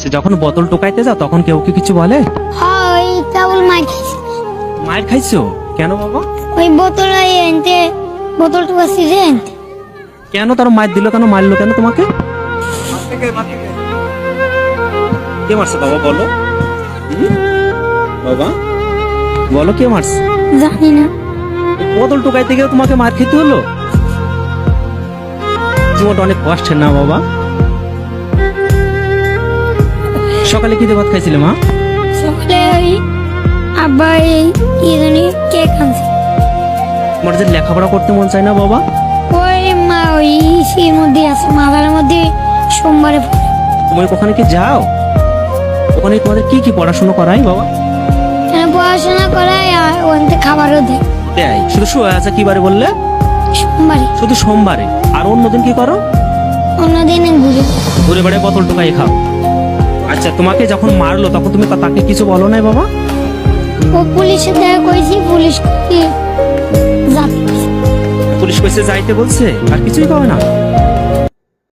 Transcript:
যখন বোতল টোকাইতে যাও তখন কেউ কি কিছু বলে? ওই কেবল মার খাইছি। মায়ের খাইছো কেন বাবা? ওই বোতল এনতে বোতল টুকাছি রে এনতে। কেন তার মার দিল কেন, মারলো কেন তোমাকে? কে মারছে বাবা বলো? বাবা বলো কে মারছে? জানি না। বোতল টোকাইতে গিয়ে তোমাকে মার খেতে হলো? জীবনটা অনেক কষ্টের না বাবা? সকালে কি দিয়ে ভাত খাইছিলে মা? সকালে ওই আব্বা এই কি জানি কেক আনছে। তোমার যে লেখাপড়া করতে মন চায় না বাবা? ওই মা ওই ইসির মধ্যে আছে, মাথার মধ্যে সোমবারে পড়ে। তুমি ওখানে কি যাও? ওখানে তোমাদের কি কি পড়াশোনা করাই বাবা? পড়াশোনা করায় আর ওখান থেকে খাবারও দেয় দেয় শুধু আচ্ছা কি বারে বললে? সোমবারে। শুধু সোমবারে, আর অন্যদিন কি করো? অন্যদিন ঘুরে ঘুরে বেড়ে বোতল টোকাই খাও। আচ্ছা তোমাকে যখন মারলো তখন তুমি তাকে কিছু বলো নাই বাবা? ও পুলিশের দেখা করেছি, পুলিশ কি যাতে পুলিশ কইছে যাইতে বলছে, আর কিছুই কয় না?